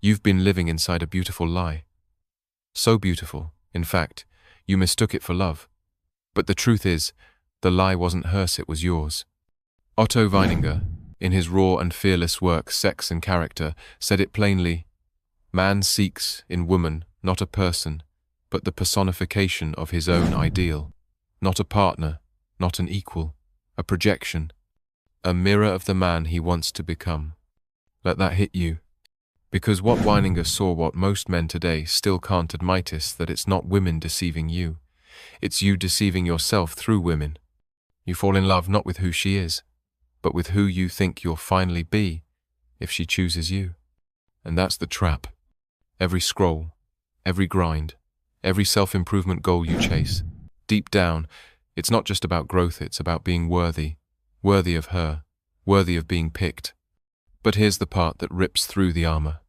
You've been living inside a beautiful lie. So beautiful, in fact, you mistook it for love. But the truth is, the lie wasn't hers, it was yours. Otto Weininger, in his raw and fearless work Sex and Character, said it plainly: man seeks in woman not a person, but the personification of his own ideal. Not a partner, not an equal, a projection, a mirror of the man he wants to become. Let that hit you. Because what Weininger saw, what most men today still can't admit, is that it's not women deceiving you. It's you deceiving yourself through women. You fall in love not with who she is, but with who you think you'll finally be if she chooses you. And that's the trap. Every scroll, every grind, every self-improvement goal you chase, deep down, it's not just about growth, it's about being worthy, worthy of her, worthy of being picked. But here's the part that rips through the armor.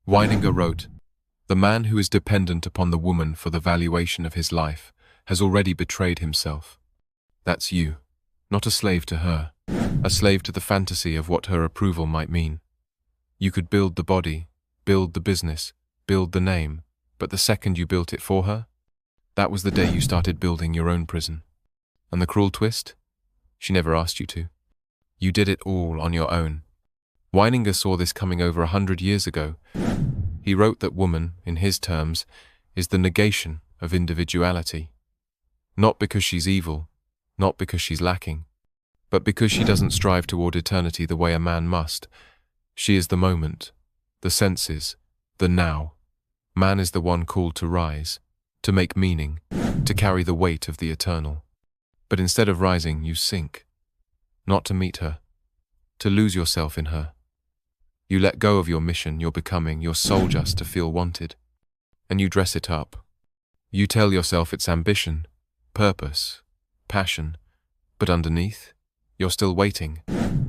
Weininger wrote, "The man who is dependent upon the woman for the valuation of his life has already betrayed himself. That's you, not a slave to her, a slave to the fantasy of what her approval might mean. You could build the body, build the business, build the name, but the second you built it for her, that was the day you started building your own prison. And the cruel twist? She never asked you to. You did it all on your own." Weininger saw this coming over 100 years ago. He wrote that woman, in his terms, is the negation of individuality. Not because she's evil, not because she's lacking, but because she doesn't strive toward eternity the way a man must. She is the moment, the senses, the now. Man is the one called to rise, to make meaning, to carry the weight of the eternal. But instead of rising, you sink. Not to meet her, to lose yourself in her. You let go of your mission, your becoming, your soul just to feel wanted. And you dress it up. You tell yourself it's ambition, purpose, passion. But underneath, you're still waiting.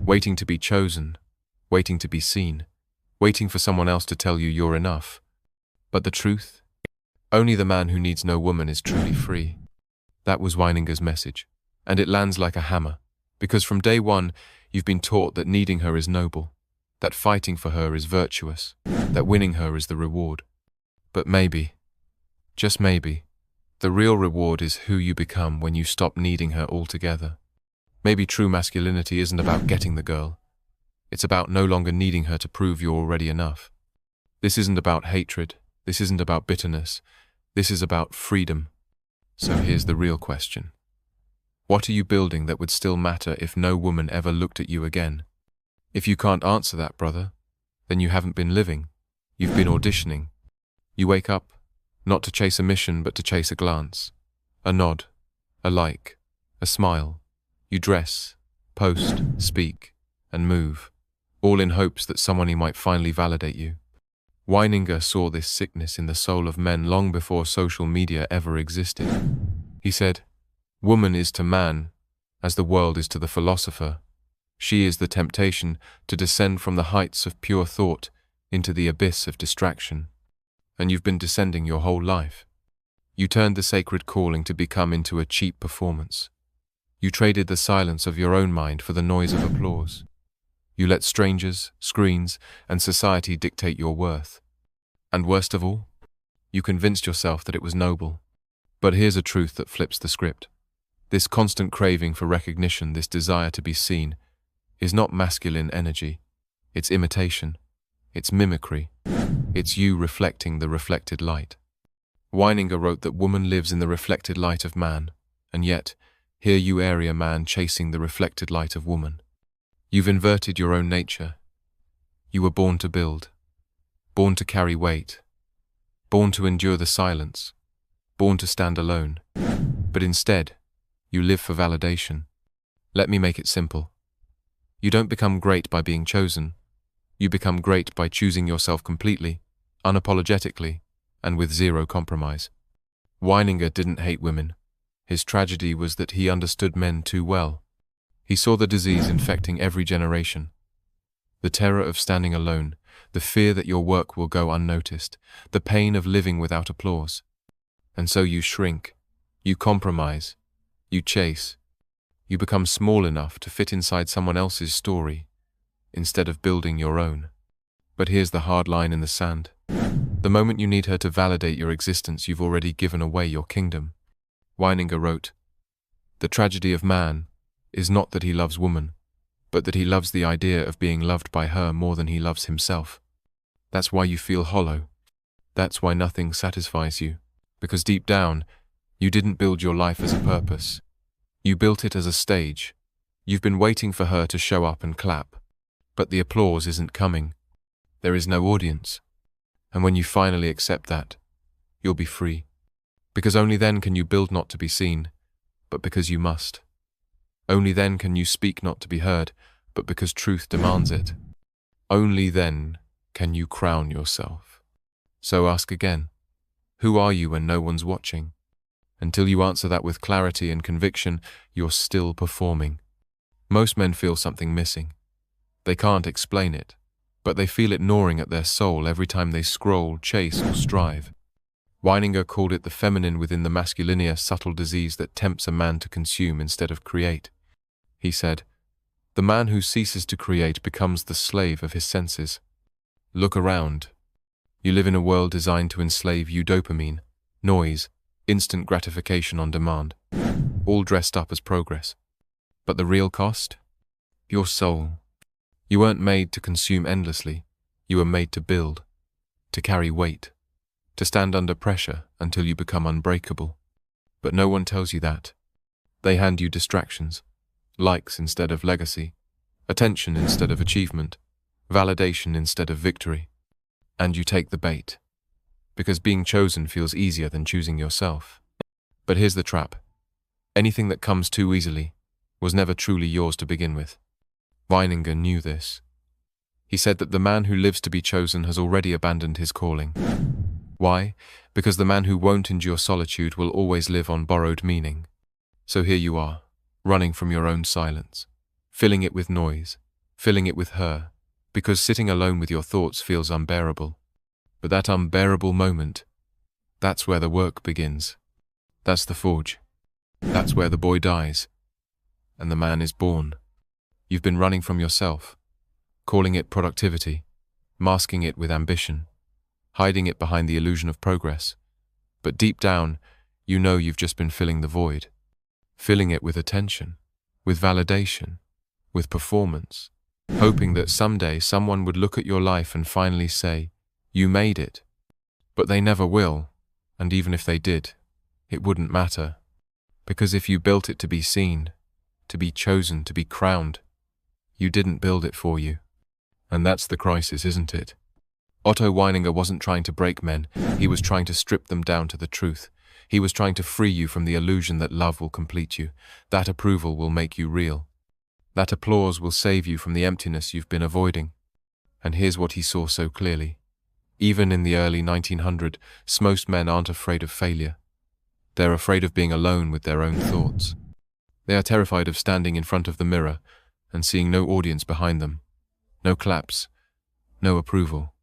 Waiting to be chosen. Waiting to be seen. Waiting for someone else to tell you you're enough. But the truth? Only the man who needs no woman is truly free. That was Weininger's message. And it lands like a hammer. Because from day one, you've been taught that needing her is noble, that fighting for her is virtuous, that winning her is the reward. But maybe, just maybe, the real reward is who you become when you stop needing her altogether. Maybe true masculinity isn't about getting the girl. It's about no longer needing her to prove you're already enough. This isn't about hatred. This isn't about bitterness. This is about freedom. So here's the real question. What are you building that would still matter if no woman ever looked at you again? If you can't answer that, brother, then you haven't been living. You've been auditioning. You wake up, not to chase a mission, but to chase a glance, a nod, a like, a smile. You dress, post, speak, and move, all in hopes that someone might finally validate you. Weininger saw this sickness in the soul of men long before social media ever existed. He said, "Woman is to man as the world is to the philosopher. She is the temptation to descend from the heights of pure thought into the abyss of distraction. And you've been descending your whole life. You turned the sacred calling to become into a cheap performance. You traded the silence of your own mind for the noise of applause. You let strangers, screens, and society dictate your worth. And worst of all, you convinced yourself that it was noble. But here's a truth that flips the script. This constant craving for recognition, this desire to be seen, is not masculine energy. It's imitation. It's mimicry. It's you reflecting the reflected light. Weininger wrote that woman lives in the reflected light of man, and yet, here you area man chasing the reflected light of woman. You've inverted your own nature. You were born to build, born to carry weight, born to endure the silence, born to stand alone. But instead, you live for validation. Let me make it simple. You don't become great by being chosen. You become great by choosing yourself completely, unapologetically, and with zero compromise. Weininger didn't hate women. His tragedy was that he understood men too well. He saw the disease infecting every generation. The terror of standing alone, the fear that your work will go unnoticed, the pain of living without applause. And so you shrink, you compromise, you chase. You become small enough to fit inside someone else's story, instead of building your own. But here's the hard line in the sand. The moment you need her to validate your existence, you've already given away your kingdom. Weininger wrote, "The tragedy of man is not that he loves woman, but that he loves the idea of being loved by her more than he loves himself. That's why you feel hollow. That's why nothing satisfies you. Because deep down, you didn't build your life as a purpose. You built it as a stage. You've been waiting for her to show up and clap. But the applause isn't coming. There is no audience. And when you finally accept that, you'll be free. Because only then can you build not to be seen, but because you must. Only then can you speak not to be heard, but because truth demands it. Only then can you crown yourself. So ask again, who are you when no one's watching? Until you answer that with clarity and conviction, you're still performing. Most men feel something missing. They can't explain it, but they feel it gnawing at their soul every time they scroll, chase, or strive. Weininger called it the feminine within the masculinity, a subtle disease that tempts a man to consume instead of create. He said, "The man who ceases to create becomes the slave of his senses." Look around. You live in a world designed to enslave you: dopamine, noise, instant gratification on demand, all dressed up as progress. But the real cost? Your soul. You weren't made to consume endlessly. You were made to build, to carry weight, to stand under pressure until you become unbreakable. But no one tells you that. They hand you distractions, likes instead of legacy, attention instead of achievement, validation instead of victory. And you take the bait, because being chosen feels easier than choosing yourself. But here's the trap. Anything that comes too easily was never truly yours to begin with. Weininger knew this. He said that the man who lives to be chosen has already abandoned his calling. Why? Because the man who won't endure solitude will always live on borrowed meaning. So here you are, running from your own silence, filling it with noise, filling it with her, because sitting alone with your thoughts feels unbearable. But that unbearable moment, that's where the work begins. That's the forge. That's where the boy dies, and the man is born. You've been running from yourself, calling it productivity, masking it with ambition, hiding it behind the illusion of progress. But deep down, you know you've just been filling the void, filling it with attention, with validation, with performance, hoping that someday someone would look at your life and finally say, "You made it." But they never will, and even if they did, it wouldn't matter. Because if you built it to be seen, to be chosen, to be crowned, you didn't build it for you. And that's the crisis, isn't it? Otto Weininger wasn't trying to break men, he was trying to strip them down to the truth. He was trying to free you from the illusion that love will complete you, that approval will make you real, that applause will save you from the emptiness you've been avoiding. And here's what he saw so clearly. Even in the early 1900s, most men aren't afraid of failure. They're afraid of being alone with their own thoughts. They are terrified of standing in front of the mirror and seeing no audience behind them, no claps, no approval,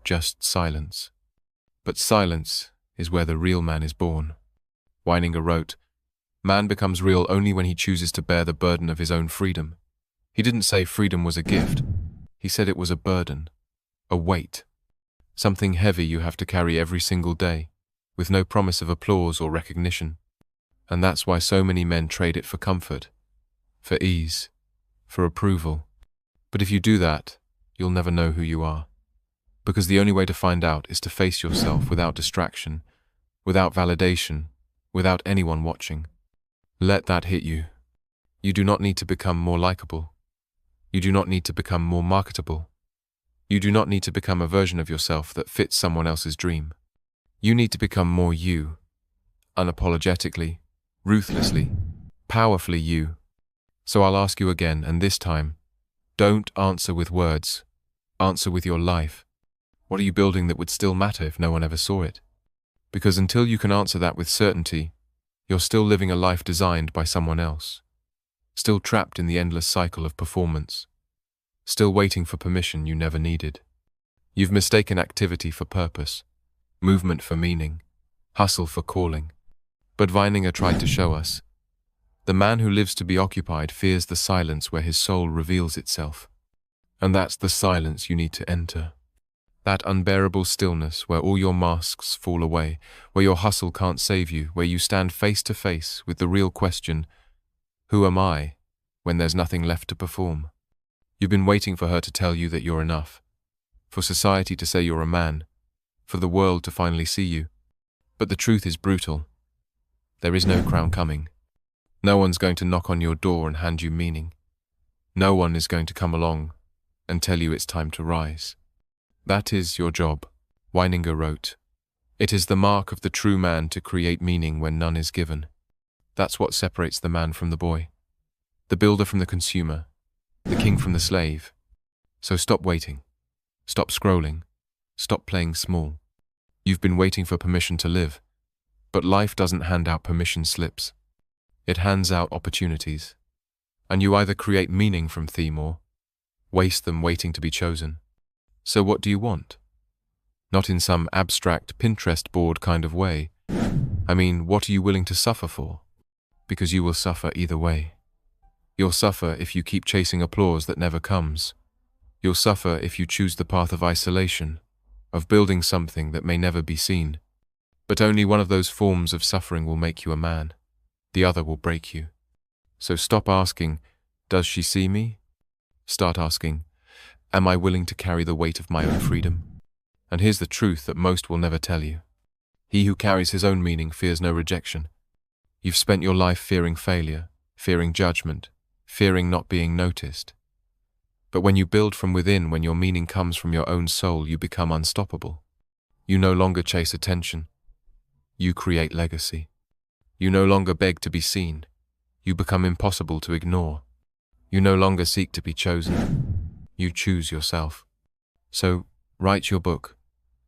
just silence. But silence is where the real man is born. Weininger wrote, "Man becomes real only when he chooses to bear the burden of his own freedom." He didn't say freedom was a gift. He said it was a burden, a weight, something heavy you have to carry every single day, with no promise of applause or recognition. And that's why so many men trade it for comfort, for ease, for approval. But if you do that, you'll never know who you are. Because the only way to find out is to face yourself without distraction, without validation, without anyone watching. Let that hit you. You do not need to become more likable. You do not need to become more marketable. You do not need to become a version of yourself that fits someone else's dream. You need to become more you, unapologetically, ruthlessly, powerfully you. So I'll ask you again, and this time, don't answer with words, answer with your life. What are you building that would still matter if no one ever saw it? Because until you can answer that with certainty, you're still living a life designed by someone else, still trapped in the endless cycle of performance, still waiting for permission you never needed. You've mistaken activity for purpose, movement for meaning, hustle for calling. But Weininger tried to show us, the man who lives to be occupied fears the silence where his soul reveals itself. And that's the silence you need to enter. That unbearable stillness where all your masks fall away, where your hustle can't save you, where you stand face to face with the real question, who am I, when there's nothing left to perform? You've been waiting for her to tell you that you're enough, for society to say you're a man, for the world to finally see you. But the truth is brutal. There is no crown coming. No one's going to knock on your door and hand you meaning. No one is going to come along and tell you it's time to rise. That is your job, Weininger wrote. It is the mark of the true man to create meaning when none is given. That's what separates the man from the boy, the builder from the consumer, the king from the slave. So stop waiting. Stop scrolling. Stop playing small. You've been waiting for permission to live, but life doesn't hand out permission slips. It hands out opportunities. And you either create meaning from theme or waste them waiting to be chosen. So what do you want? Not in some abstract Pinterest board kind of way. I mean, what are you willing to suffer for? Because you will suffer either way. You'll suffer if you keep chasing applause that never comes. You'll suffer if you choose the path of isolation, of building something that may never be seen. But only one of those forms of suffering will make you a man. The other will break you. So stop asking, does she see me? Start asking, am I willing to carry the weight of my own freedom? And here's the truth that most will never tell you. He who carries his own meaning fears no rejection. You've spent your life fearing failure, fearing judgment, fearing not being noticed. But when you build from within, when your meaning comes from your own soul, you become unstoppable. You no longer chase attention. You create legacy. You no longer beg to be seen. You become impossible to ignore. You no longer seek to be chosen. You choose yourself. So, write your book.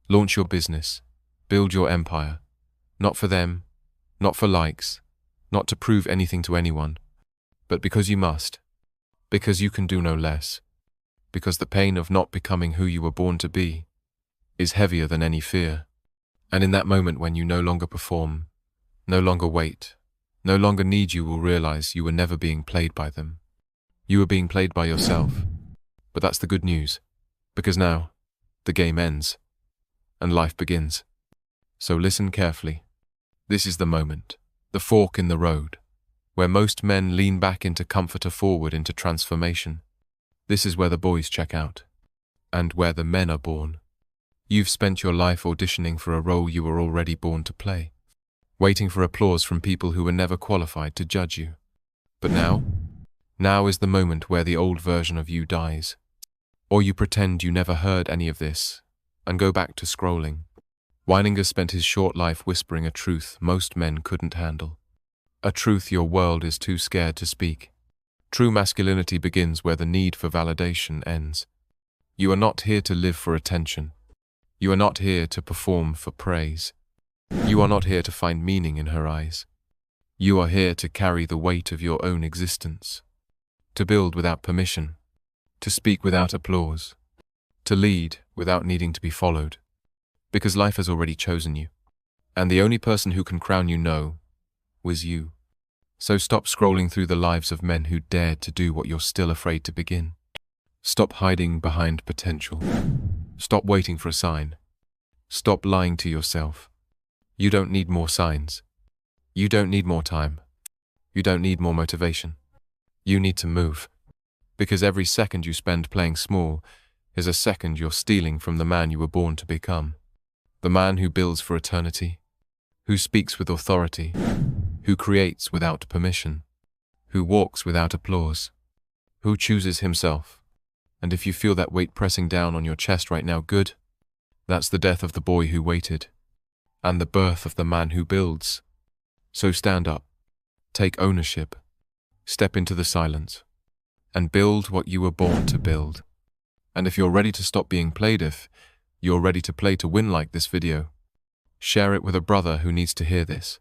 Launch your business. Build your empire. Not for them, not for likes, not to prove anything to anyone, but because you must. Because you can do no less. Because the pain of not becoming who you were born to be is heavier than any fear. And in that moment when you no longer perform, no longer wait, no longer need, you will realize you were never being played by them. You were being played by yourself. But that's the good news, because now the game ends and life begins. So listen carefully. This is the moment, the fork in the road, where most men lean back into comfort or forward into transformation. This is where the boys check out, and where the men are born. You've spent your life auditioning for a role you were already born to play, waiting for applause from people who were never qualified to judge you. But now is the moment where the old version of you dies. Or you pretend you never heard any of this, and go back to scrolling. Weininger spent his short life whispering a truth most men couldn't handle. A truth your world is too scared to speak. True masculinity begins where the need for validation ends. You are not here to live for attention. You are not here to perform for praise. You are not here to find meaning in her eyes. You are here to carry the weight of your own existence. To build without permission. To speak without applause. To lead without needing to be followed. Because life has already chosen you. And the only person who can crown you was you. So stop scrolling through the lives of men who dared to do what you're still afraid to begin. Stop hiding behind potential. Stop waiting for a sign. Stop lying to yourself. You don't need more signs. You don't need more time. You don't need more motivation. You need to move. Because every second you spend playing small is a second you're stealing from the man you were born to become. The man who builds for eternity, who speaks with authority, who creates without permission, who walks without applause, who chooses himself. And if you feel that weight pressing down on your chest right now, good. That's the death of the boy who waited, and the birth of the man who builds. So stand up, take ownership, step into the silence, and build what you were born to build. And if you're ready to stop being played, if you're ready to play to win like this video, share it with a brother who needs to hear this.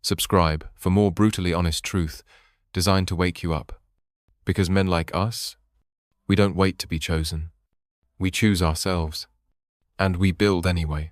Subscribe for more brutally honest truth designed to wake you up. Because men like us, we don't wait to be chosen. We choose ourselves. And we build anyway.